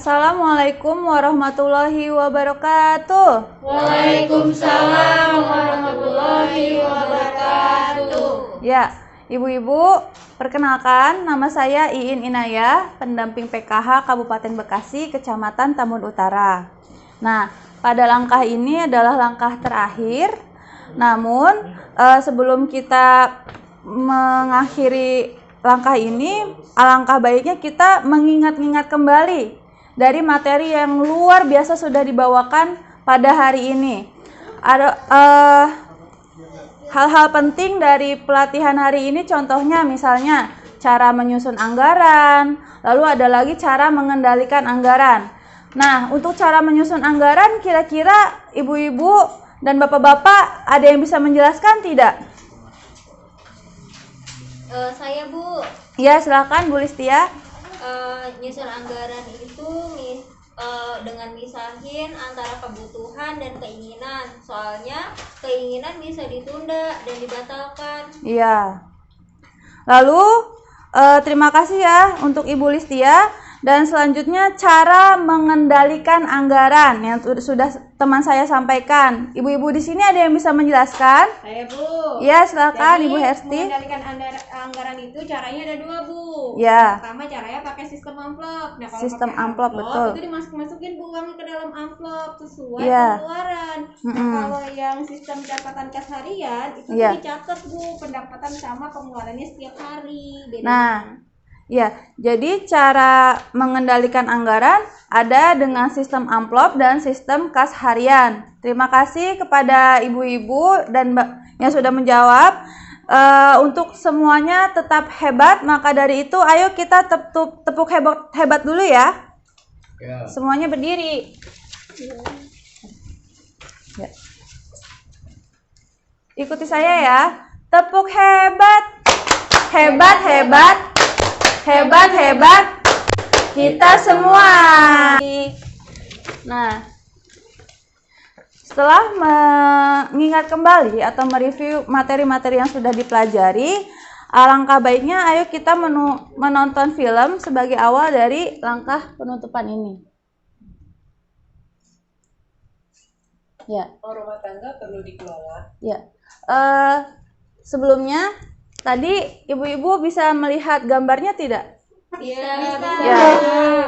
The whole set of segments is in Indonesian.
Assalamualaikum warahmatullahi wabarakatuh. Waalaikumsalam warahmatullahi wabarakatuh. Ya, ibu-ibu, perkenalkan nama saya Iin Inayah, pendamping PKH Kabupaten Bekasi, Kecamatan Tambun Utara. Nah, pada langkah ini adalah langkah terakhir. Namun, sebelum kita mengakhiri langkah ini, alangkah baiknya kita mengingat-ingat kembali dari materi yang luar biasa sudah dibawakan pada hari ini. Ada hal-hal penting dari pelatihan hari ini, contohnya misalnya cara menyusun anggaran, lalu ada lagi cara mengendalikan anggaran. Nah, untuk cara menyusun anggaran, kira-kira ibu-ibu dan bapak-bapak ada yang bisa menjelaskan tidak? Saya Bu. Ya, silakan Bu Listia. Nyusun anggaran itu dengan misahin antara kebutuhan dan keinginan. Soalnya keinginan bisa ditunda dan dibatalkan. Iya. Lalu terima kasih ya untuk Ibu Listia. Dan selanjutnya cara mengendalikan anggaran yang sudah teman saya sampaikan. Ibu-ibu di sini ada yang bisa menjelaskan? Saya Bu. Ya, silakan. Jadi, Ibu Hersti. mengendalikan anggaran itu caranya ada dua Bu. Ya. Pertama caranya pakai sistem amplop. Nah, kalau Sistem pakai amplop, betul. itu dimasukin Bu uangnya ke dalam amplop sesuai Ya. pengeluaran. Nah, kalau yang sistem catatan kas harian itu Ya. dicatat Bu pendapatan sama pengeluarannya setiap hari. Bedanya. Nah, ya, jadi cara mengendalikan anggaran ada dengan sistem amplop dan sistem kas harian. Terima kasih kepada ibu-ibu dan yang sudah menjawab. Untuk semuanya tetap hebat, maka dari itu ayo kita tepuk hebat dulu ya. Semuanya berdiri. Ya. Ikuti saya ya. Tepuk hebat. Hebat, hebat. Hebat, hebat kita semua. Nah, setelah mengingat kembali atau mereview materi-materi yang sudah dipelajari, alangkah baiknya ayo kita menonton film sebagai awal dari langkah penutupan ini. Ya. Rumah tangga perlu dikelola. Ya. Sebelumnya tadi ibu-ibu bisa melihat gambarnya tidak? Bisa. Ya.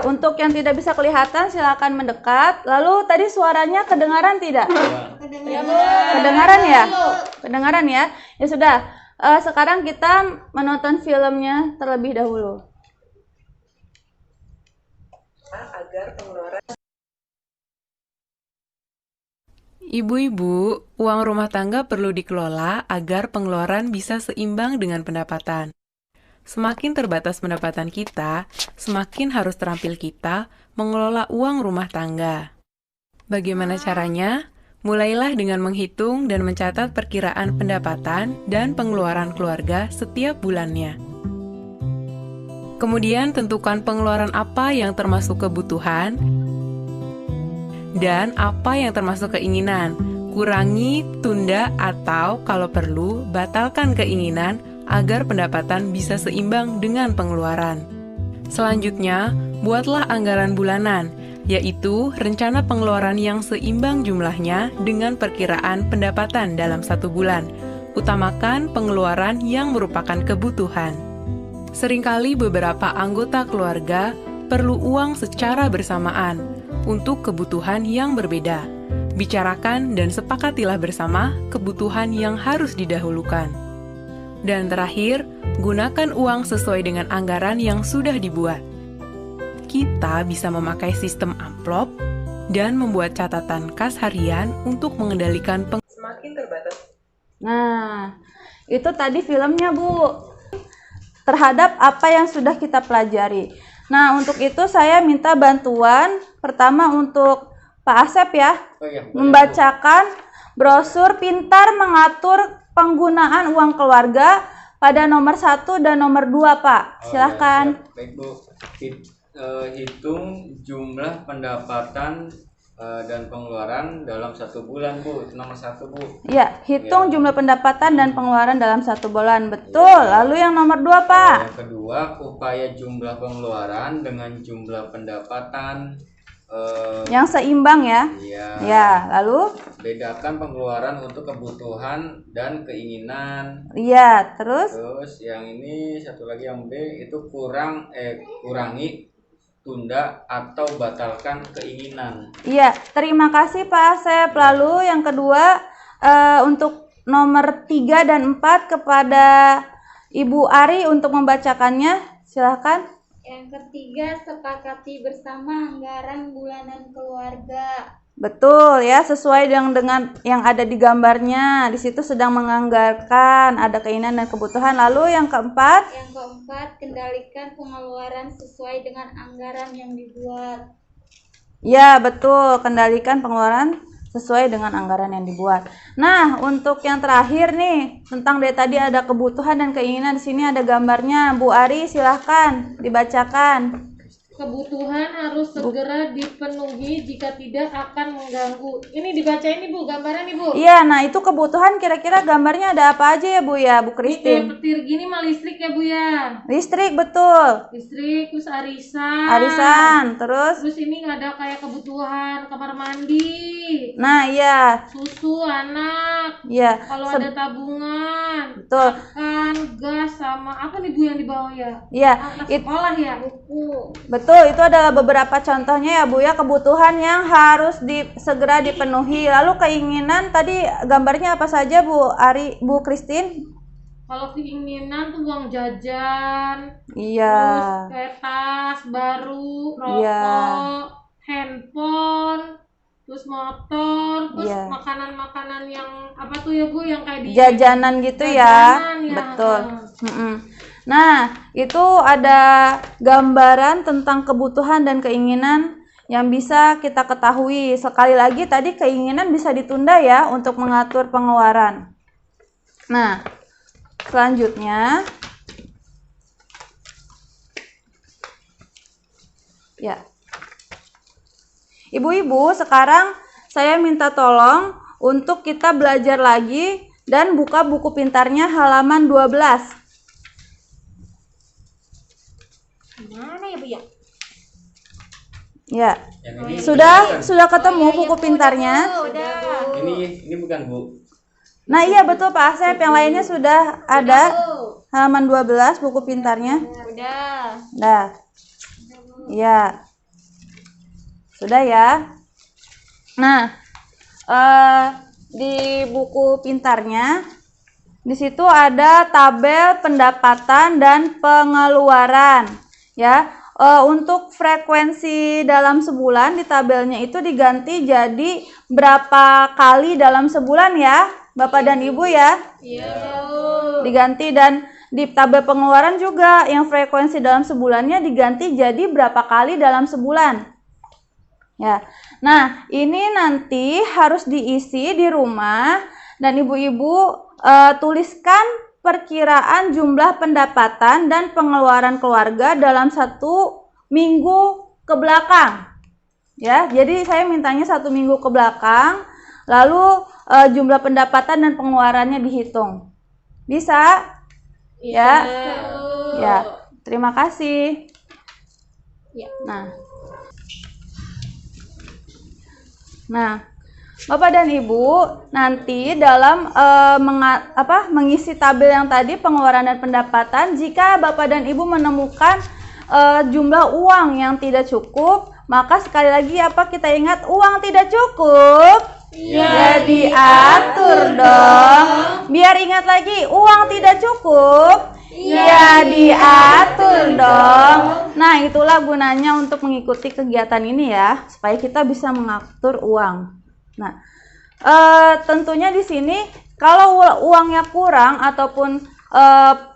Untuk yang tidak bisa kelihatan silakan mendekat. Lalu tadi suaranya kedengaran tidak? Kedengaran ya? Kedengaran ya? Ya sudah. Sekarang kita menonton filmnya terlebih dahulu. Agar pengeluaran. Ibu-ibu, uang rumah tangga perlu dikelola agar pengeluaran bisa seimbang dengan pendapatan. Semakin terbatas pendapatan kita, semakin harus terampil kita mengelola uang rumah tangga. Bagaimana caranya? Mulailah dengan menghitung dan mencatat perkiraan pendapatan dan pengeluaran keluarga setiap bulannya. Kemudian tentukan pengeluaran apa yang termasuk kebutuhan dan apa yang termasuk keinginan. Kurangi, tunda, atau kalau perlu, batalkan keinginan agar pendapatan bisa seimbang dengan pengeluaran. Selanjutnya, buatlah anggaran bulanan, yaitu rencana pengeluaran yang seimbang jumlahnya dengan perkiraan pendapatan dalam satu bulan. Utamakan pengeluaran yang merupakan kebutuhan. Seringkali beberapa anggota keluarga perlu uang secara bersamaan untuk kebutuhan yang berbeda. Bicarakan dan sepakatilah bersama kebutuhan yang harus didahulukan. Dan terakhir, gunakan uang sesuai dengan anggaran yang sudah dibuat. Kita bisa memakai sistem amplop dan membuat catatan kas harian untuk mengendalikan Semakin terbatas. Nah, itu tadi filmnya Bu. Terhadap apa yang sudah kita pelajari. Nah, untuk itu saya minta bantuan pertama untuk Pak Asep ya, membacakan brosur pintar mengatur penggunaan uang keluarga pada nomor 1 dan nomor 2, Pak. Silahkan. Baik Bu, hitung jumlah pendapatan dan pengeluaran dalam 1 bulan, Bu. Itu nomor 1, Bu. Ya, hitung Ya. jumlah pendapatan dan pengeluaran dalam 1 bulan. Betul. Lalu yang nomor 2, Pak. Yang kedua, upaya jumlah pengeluaran dengan jumlah pendapatan. Yang seimbang ya. Ya. Ya, lalu Bedakan pengeluaran untuk kebutuhan dan keinginan. iya, terus Terus yang ini satu lagi yang B itu kurangi, tunda atau batalkan keinginan. iya, terima kasih Pak Asep. Lalu yang kedua untuk nomor 3 dan 4 kepada Ibu Ari untuk membacakannya. Silahkan. Yang ketiga, sepakati bersama anggaran bulanan keluarga. Betul ya, sesuai dengan yang ada di gambarnya. Di situ sedang menganggarkan, ada keinginan dan kebutuhan. Lalu yang keempat, Kendalikan pengeluaran sesuai dengan anggaran yang dibuat. ya betul, kendalikan pengeluaran sesuai dengan anggaran yang dibuat. Nah, untuk yang terakhir nih, tentang dari tadi ada kebutuhan dan keinginan, di sini ada gambarnya. Bu Ari, silahkan dibacakan. Kebutuhan harus segera dipenuhi, jika tidak akan mengganggu. Ini dibaca ini Bu, gambaran nih Bu. Iya, nah itu kebutuhan kira-kira gambarnya ada apa aja ya Bu ya, Bu Ini kayak Christine? petir gini mah listrik ya Bu ya. Listrik, betul. Listrik, terus arisan. Arisan, terus? Terus ini ada kayak kebutuhan kamar mandi, Nah, iya, susu anak, iya. kalau ada tabungan, Betul. makan, gas, sama apa nih Bu yang di bawah ya? Iya, Anak sekolah ya? Buku. betul, itu adalah beberapa contohnya ya Bu ya, kebutuhan yang harus segera dipenuhi. Lalu keinginan tadi gambarnya apa saja Bu Ari, Bu Christine? Kalau keinginan tuh uang jajan, Iya. terus kayak tas baru, rokok, Iya. handphone, terus motor, terus Iya. makanan-makanan yang apa tuh ya Bu, yang kayak di Jajanan gitu ya. Jajanan, ya. Betul. Nah, itu ada gambaran tentang kebutuhan dan keinginan yang bisa kita ketahui. Sekali lagi tadi keinginan bisa ditunda ya untuk mengatur pengeluaran. Nah, selanjutnya ya. Ibu-ibu, sekarang saya minta tolong untuk kita belajar lagi dan buka buku pintarnya halaman 12. Mana ya Bu ya? Ya. Yang ini Sudah ketemu buku pintarnya? Udah. ini bukan, Bu. Nah, iya betul Pak Asep, yang lainnya sudah ada halaman 12 buku pintarnya. Udah. Dah. Iya. Sudah ya. Nah, di buku pintarnya di situ ada tabel pendapatan dan pengeluaran ya. Untuk frekuensi dalam sebulan di tabelnya itu diganti jadi berapa kali dalam sebulan ya Bapak dan Ibu ya. Iya. Diganti, dan di tabel pengeluaran juga yang frekuensi dalam sebulannya diganti jadi berapa kali dalam sebulan. Ya. Nah, ini nanti harus diisi di rumah dan ibu-ibu tuliskan perkiraan jumlah pendapatan dan pengeluaran keluarga dalam 1 minggu ke belakang. Ya, jadi saya mintanya 1 minggu ke belakang, lalu jumlah pendapatan dan pengeluarannya dihitung. Bisa? Ya. Ya. Terima kasih. Ya. Nah, Bapak dan Ibu, nanti dalam mengisi tabel yang tadi pengeluaran dan pendapatan, jika Bapak dan Ibu menemukan jumlah uang yang tidak cukup, maka sekali lagi apa kita ingat, uang tidak cukup? Ya diatur dong. Biar ingat lagi, uang tidak cukup? Ya diatur dong. Nah, itulah gunanya untuk mengikuti kegiatan ini ya, supaya kita bisa mengatur uang. Nah, tentunya di sini kalau uangnya kurang ataupun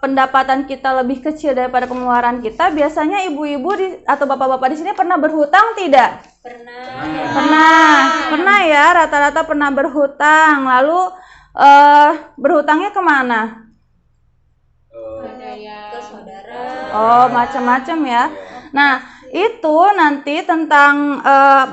pendapatan kita lebih kecil daripada pengeluaran kita, biasanya ibu-ibu atau bapak-bapak di sini pernah berhutang tidak? Pernah ya, rata-rata pernah berhutang. Lalu berhutangnya kemana? Ke saudara. Oh, macam-macam ya. Nah, itu nanti tentang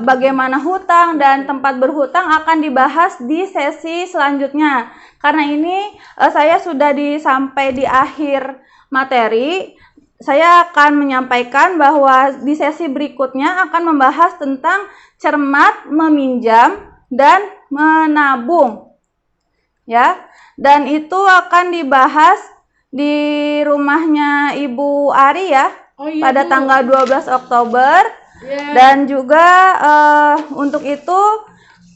bagaimana hutang dan tempat berhutang akan dibahas di sesi selanjutnya. Karena ini saya sudah sampai di akhir materi, saya akan menyampaikan bahwa di sesi berikutnya akan membahas tentang cermat meminjam dan menabung. Ya, dan itu akan dibahas di rumahnya Ibu Ari ya. Oh iya, Pada Bu. tanggal 12 Oktober. Ya. Dan juga untuk itu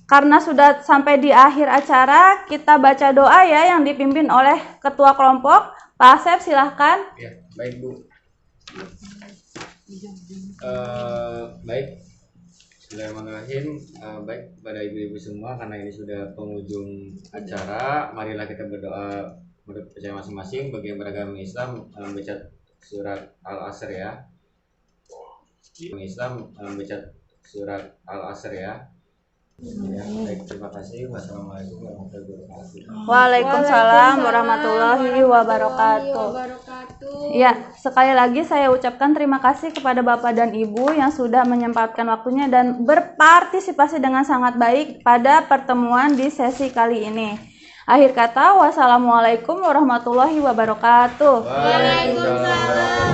karena sudah sampai di akhir acara, kita baca doa ya yang dipimpin oleh ketua kelompok. Pak Asep silahkan. Ya, baik Bu. Baik, Bismillahirrahmanirrahim. Baik pada ibu-ibu semua, karena ini sudah penghujung acara, marilah kita berdoa menurut percaya masing-masing. Bagi yang beragama Islam membaca surat Al-Asr ya. Islam membaca surat Al-Asr ya. Ya, baik, terima kasih. Wassalamualaikum warahmatullahi wabarakatuh. Waalaikumsalam warahmatullahi wabarakatuh. Ya, sekali lagi saya ucapkan terima kasih kepada Bapak dan Ibu yang sudah menyempatkan waktunya dan berpartisipasi dengan sangat baik pada pertemuan di sesi kali ini. Akhir kata, wassalamualaikum warahmatullahi wabarakatuh. Waalaikumsalam.